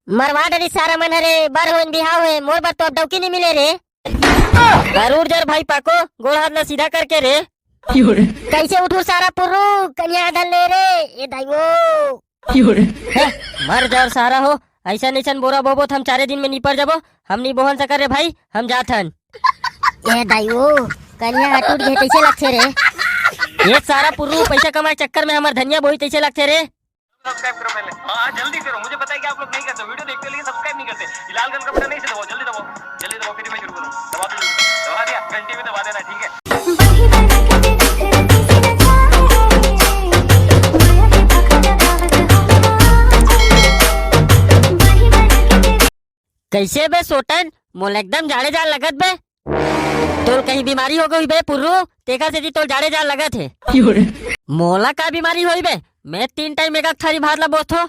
मरवा डरी सारा मन हरे बर होन बिहाव है मोर बर तो अब डौकी नहीं मिले रे। अरुण जर भाई पाको गोड़ हाथ ना सीधा करके रे। कैसे उठू सारा पुर्रू कन्या धल ले रे ये दाइवो। मर जाओ सारा हो ऐसा निशन बोरा बोबो हम 4 दिन में निपट जाबो हम नहीं बोहन सकर रे भाई हम जाथन। ए दाइवो कन्या टूट गए कैसे लगते रे। ये सारा पुर्रू पैसा कमाए चक्कर में हमार धनिया बोई कैसे लगते रे। सब्सक्राइब करो पहले। हाँ जल्दी करो, मुझे पता है कि आप लोग नहीं करते, वीडियो देखते हो लेकिन सब्सक्राइब नहीं करते। लाल कलर का बटन नहीं से दबाओ, जल्दी दबाओ, जल्दी दबाओ, फिर मैं शुरू करूँ। दबा दो, दबा दिया, घंटी में दबा देना, ठीक है। कैसे बे सोटन मोल एकदम जाड़े जाल लगत बे। तोल कहीं बीमारी हो गई बे पुर्रू तेका से तोल जाड़े जाल लगत है। मोला का बीमारी होई बे मैं 3 टाइम एक थारी भात ला बोथो।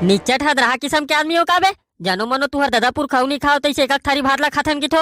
निचट हद रहा किस्म के आदमी हो का बे जानो मनो तुहर दादापुर खाऊ नहीं खाओ तैसे एक थारी भात ला खाथन की थो।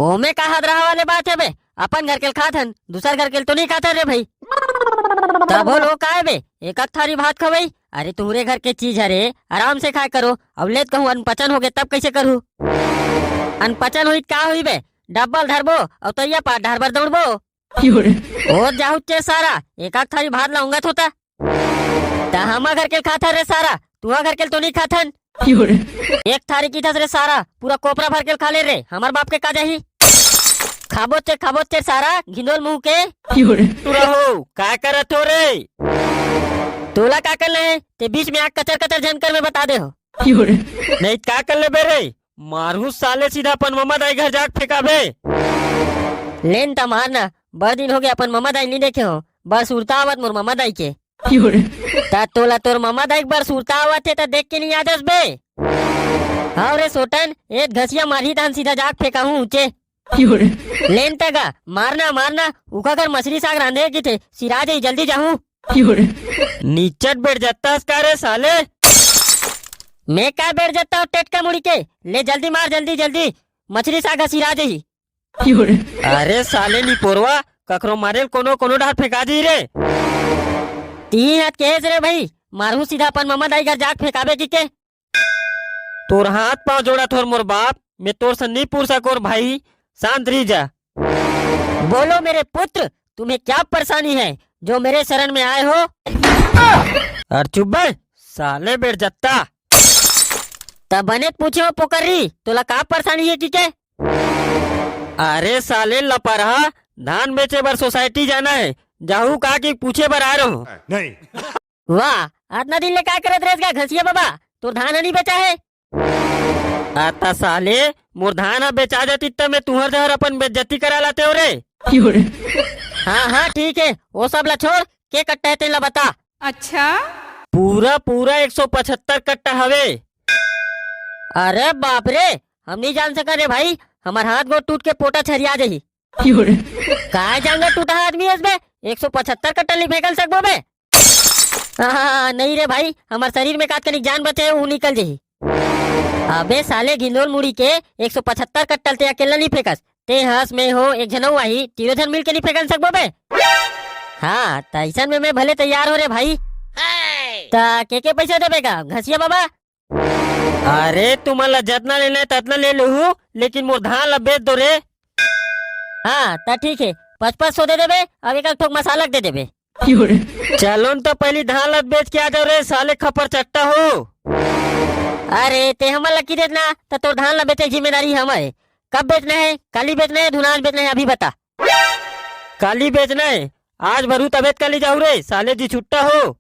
ओमे का हद रहा वाले बात है बे अपन घर के खाथन दूसर घर के तो नहीं खाता रे भाई। तब हो लो का है बे एक थारी भात खवई। अरे तुम्हारे घर के चीज है रे आराम से खाए करो। अब लेत कहूँ अनपचन हो गए तब कैसे करूँ। अनपचन हुई का हुई बे डब्बल धरबो और तैया पार ढार भर दौड़बो। और जाहू चे सारा एक थारी भात लाऊंगा होता ता हमा घर के खाता रे सारा तुहा घर के तो नहीं खाथन। एक थारी की रे सारा पूरा कोपरा भर के खा ले रे हमार बाप के का जाही। खाबो चे सारा घिंदोल मुंह के। तू रहो का करत हो रे तोला का कर ले ते बीच में आग कचर कचर जनकर में बता दे हो। नहीं का कर ले बे रे मारू साले सीधा अपन मम्मा दाई घर जाके फेंका बे। लेन ता मारना बड़ दिन हो गया अपन मम्मा दाई नहीं देखे हो बस उड़ता आवत मोर मम्मा दाई के। ता तोला तोर मम्मा दाई बर सुरता आवत है ता देख के नहीं आदस बे। हाँ रे सोटन एक घसिया मारी दान सीधा जाग फेंका हूँ ऊंचे। लेन तगा मारना मारना उका कर मछली साग रांधे की थे सिरा जाई जल्दी जाऊँ। नीचट बैठ जाता का रे साले। मैं क्या बैठ जाता हूँ टेटका मुड़ी के ले जल्दी मार जल्दी जल्दी मछली साग सिरा जाई। अरे साले नी पोरवा ककरो मारे कोनो कोनो डार फेंका दी रे। 3 हाथ केस रे भाई मारू सीधा अपन मम्मा दाई घर जाग फेंकाबे की के। तोर हाथ पाँव जोड़ा थोर मोर बाप मैं तोर से नहीं पूछ सकोर भाई शांत रही जा। बोलो मेरे पुत्र तुम्हें क्या परेशानी है जो मेरे शरण में आए हो। और चुप बे साले बैठ जाता तब बने पूछे पोकरी तोला का परेशानी है की के। अरे साले लपरहा धान बेचे बर सोसाइटी जाना है जाहू का की पूछे बर आ रहे हो। नहीं वाह आतना दिन ले क्या करत रहेगा घसिया बाबा तो धान नहीं बेचा है। आता साले मोर धान बेचा जाती तब मैं तुहर जहर अपन बेइज्जती करा लाते हो रे। हाँ ठीक है वो सब ला छोड़ के कट्टा है तेला बता। अच्छा पूरा 175 कट्टा हवे। अरे बाप रे हम नहीं जान सका रे भाई हमार हाथ गोड़ टूट के पोटा छरिया जाही। कहा जाऊंगा टूटा आदमी है 175 कट्टा नहीं फेंकल सकबो बे। हाँ नहीं रे भाई हमार शरीर में काट के जान बचे वो निकल जाही। अबे साले घिंदोल मुड़ी के 175 कट्टल ते अकेला नहीं फेंकस ते हंस में हो एक जनऊ आई तीनों जन मिल के नहीं फेंकल सकबो बे। हाँ तैसन में मैं भले तैयार हो रे भाई। ता के पैसा देबेगा घसिया बाबा। अरे तुम्हारा जितना लेना है ततना ले लू लेकिन मोर धान ला बेच दो रे। हाँ ता ठीक है 500 दे देबे अब एक ठोक मसाला दे देबे। चलो तो पहली धान ला बेच के आ जाओ रे साले खपर चट्टा हो। अरे ते हमारा लकी देना तो तोर धान ला बेचे जिम्मेदारी हमारे। कब बेचना है काली बेचना है धुनान बेचना है अभी बता। काली बेचना है आज भरू तबियत काली जाऊ रे साले जी छुट्टा हो।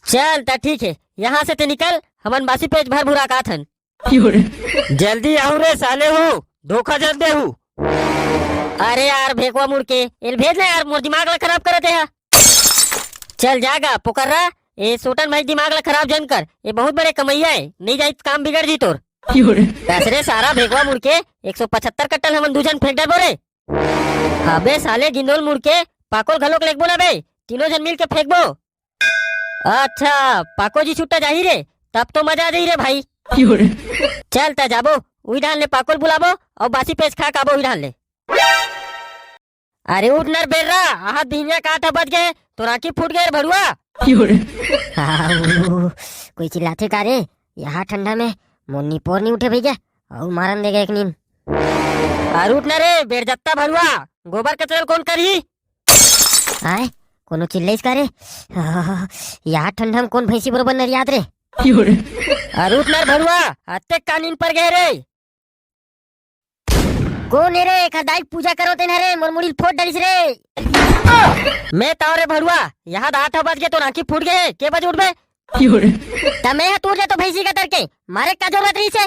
चल ता ठीक है यहाँ से ते निकल हमन बासी पेज भर भुरा का थन। जल्दी आऊ रे साले हो धोखा जल दे हूँ। अरे यार भेकवा मुड़ के एल भेज ले यार मोर दिमाग ला खराब कर दे। चल जागा पुकर रहा ये सोटन भाई दिमाग ला खराब जन कर ये बहुत बड़े कमैया है नहीं जाई काम बिगड़ जी तोर। पैसरे सारा भेगवा मुड़ के 175 कट्टल हमन दूजन फेंक दे बोरे। अबे साले गिंदोल मुड़ के पाकोल घलोक लेगबो ना बे तीनों जन मिल के फेंकबो। अच्छा पाको जी छुट्टा जाही रे तब तो मजा आ जाही रे भाई। चल ता जाबो उही डाल ले पाकोल बुलाबो और बासी पेज खा काबो उही डाल ले। अरे उठ नर बेर्रा हाथ भिंजा काटा बच गए तो राखी फूट गए रे भड़ुआ। कोई चिल्लाते का रे? यहाँ ठंडा में मुन्नी पोर नहीं उठे भैया और मारन देगा एक नीम। अरे उठ ना रे बेरजत्ता भड़ुआ, गोबर कचरा कौन करी? आए कोनो चिल्लाइस का रे? यहाँ ठंडा में कौन भैंसी बरोबर नरियात रे? अरे उठ ना भड़ुआ, अत्ते कानीन पर गए रे। कौन है रे? खदाई पूजा करो तेन रे, मुरमुड़ी फोड़ डालिस रे। मैं तावरे भड़ुआ, यहाँ 8 बज गए तो राखी फूट गए, के बजे उठबे? तमे तू ले तो भैंसी का तरके मारे का जरूरत रही से।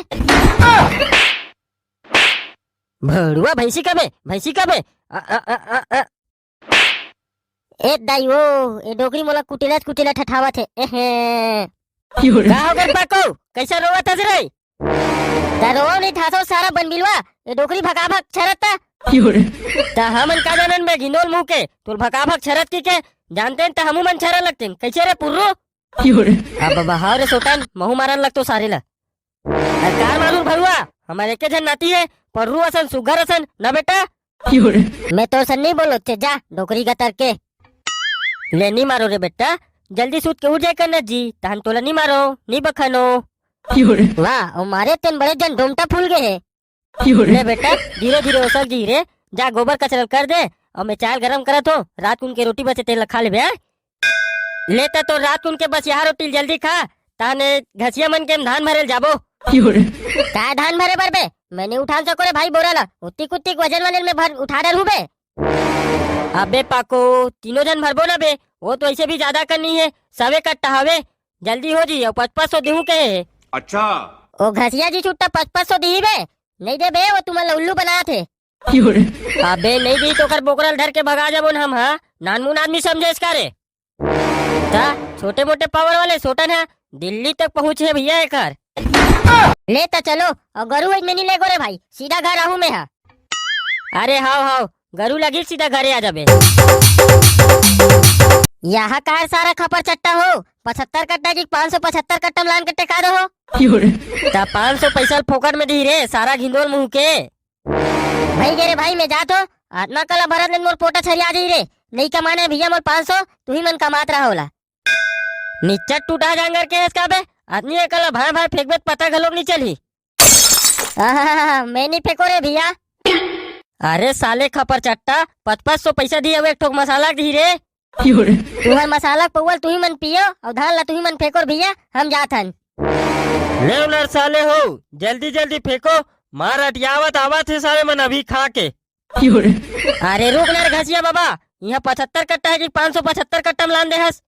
भड़ुआ भैंसी कबे, भैंसी कबे? ए दाई वो ए डोकरी मोला कुटिला ठठावत है। का हो गए पाको, कैसा रोवत हस रे? दरो नहीं ठासो सारा बनबिलवा ए डोकरी भगा भग छरता। ता हमन का जानन में घिनोल मुंह के तोर भगा भग छरत की के जानते त हमू मन छरा लगते कैसे रे पुर्रो? अब बहाव रे सोटन महू मारन लगतो सारे ला। कार मालूम भड़ुआ, हमारे के जन नाती है पर्रू असन सुगर असन ना बेटा। मैं तो सन नहीं बोलो चे जा डोकरी का तरके। ले नहीं मारो रे बेटा, जल्दी सूत के उठ जाए करना जी, तहन तोला नहीं मारो नहीं बखनो। वाह और मारे तेन बड़े जन डोमटा फूल गए है। ले बेटा धीरे धीरे उसल जी रे, जा गोबर कचरा कर दे और मैं चाय गरम करत हो, रात को उनके रोटी बचे तेल खा ले बे। लेता तो रात को उनके बस यहाँ रोटी जल्दी खा, ताने घसिया मन के धान भरे जाबो। का धान भरे बर बे? मैंने उठा सको रे भाई बोरा ला, उतनी कुत्ती वजन वाले में भर उठा डालू बे। अबे पाको तीनों जन भरबो ना बे, वो तो ऐसे भी ज्यादा करनी है, सवे कट्टा हवे, जल्दी हो जी और 500 देहू के। अच्छा ओ घसिया जी छुट्टा 500 दी बे, नहीं दे बे वो तुम्हारा उल्लू बना थे। अबे नहीं दी तो कर बोकरल धर के भगा जाबो हम। हाँ नानमुन आदमी समझे इसका रे? ता छोटे मोटे पावर वाले सोटन है, दिल्ली तक पहुँचे भैया एक। लेता चलो और गरु में नहीं ले गो रे भाई, सीधा घर आहू में है। अरे हाव गरु लगी सीधा घरे आ जाबे। यहाँ कार सारा खपर चट्टा हो 75 कट्टा की 575 कट्टा लान कट्टे का दो हो। ता 500 पैसा फोकट में दी रे, सारा घिंदोर मुंह के। भाई गे रे भाई मैं जात हो, आत्मा कला भरत ने मोर पोटा छरिया दी रे, नहीं कमाने भैया मोर 500 तू ही मन कमात रहा होला। निच्चट टूटा जांगर के इसका बे, आदमी एकला भाई भाई फेंकबे पता घलोक नहीं चली। मैं नहीं फेंको रे भैया। अरे साले खपर चट्टा 500 पैसा दी अब एक ठोक मसाला दी रे। तुहर मसाला पौवल तू ही मन पियो और धान ला तू ही मन फेंको भैया, हम जात हन। ले उलर साले हो, जल्दी जल्दी फेंको, मार अटियावत आवत है सारे मन अभी खा के। अरे रुक ना रे घसिया बाबा, यहाँ 75 कट्टा है कि 575 कट्टा में लान दे हस।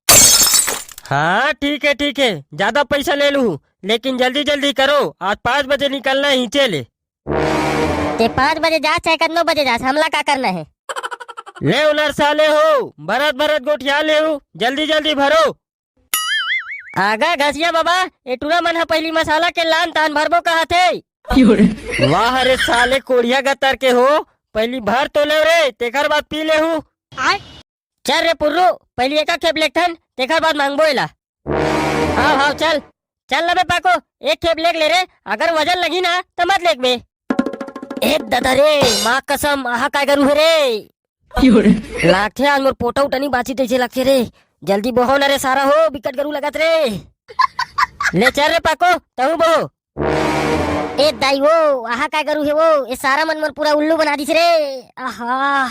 हाँ ठीक है ज्यादा पैसा ले लू, लेकिन जल्दी जल्दी करो, आज 5 बजे निकलना है नीचे ले। ते 5 बजे जा चाहे 9 बजे जा, हमला का करना है? ले उलर साले हो, भरत गोठिया ले जल्दी जल्दी भरो। आगा घसिया बाबा, एटूरा मन है पहली मसाला के लान तान भरबो कहा थे। वाह रे साले कोढ़िया गतर के हो, पहली भर तो ले रे, तेकर बाद पी ले हूँ। चल रे पुर्रू, पहली एक खेप लेथन, तेकर बाद मांगबो एला। हाँ चल ना बे पाको, एक खेप लेक ले रे, अगर वजन लगी ना तो मत लेक बे। एक दादा रे माँ कसम, आहा काय करू रे? लागथे आज मोर पोटा उठनी बाची तैसे लगथे रे, जल्दी बहो ना रे सारा हो, बिकट गरू लगत रे। ले चल रे पाको तहु बहो। ए दाई वो आहा काय करू है वो, ये सारा मन मन पूरा उल्लू बना दिस रे। आहा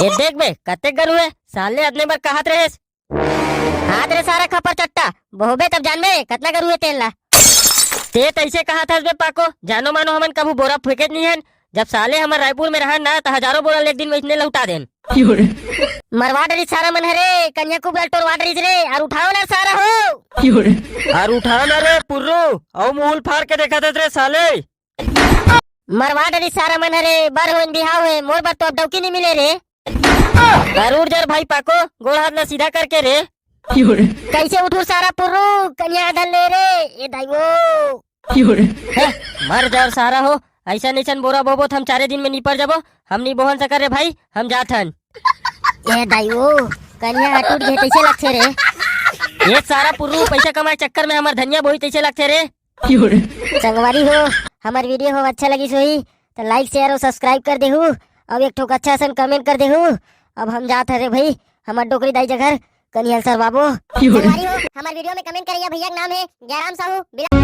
ये देख बे कते गरू है, साले अपने बार कहत रहे। हाथ रे सारा खपर चट्टा, बहुबे तब जान बे कितना करू है तेल ला। ते तैसे कहा था बे पाको, जानो मानो हमन कबू बोरा फेंके नहीं है, जब साले हमारे रायपुर में रहन ना तो हजारों बोरा एक दिन में इतने लौटा देन। मरवा डरी सारा मन है रे, कन्याकुमारी टोरवा डरी रे, और उठाओ ना सारा हो। और उठाओ ना रे पुर्रू, और मुंह फाड़ के देखा थे रे साले। मरवा डरी सारा मन है रे, बर हो बिहाव है, मोर बार तो अब डौकी नहीं मिले रे। जरूर जर भाई पाको, गोड़ हाथ ना सीधा करके रे। कैसे उठू सारा पुर्रू, कन्या धल ले रे, ये दाई वो। मर जाओ सारा हो, ऐसा नहीं बोरा बोबो हम 4 दिन में निपट जाबो, हम नहीं बोहन सकर रे भाई, हम जाथन। ये दाई वो कन्या टूट गए तैसे लगते रे। ये सारा पुर्रू पैसा कमाए चक्कर में हमार धनिया बोही तैसे लगते रे। संगवारी हो, हमार वीडियो हो अच्छा लगी सोई तो लाइक शेयर और सब्सक्राइब कर देहू, अब एक ठोक अच्छा सन कमेंट कर देहू। अब हम जात हरे भाई, हमार डोकरी दाई जगह कनियल सर बाबू हमारे वीडियो में कमेंट करिए भैया का नाम है जयराम साहू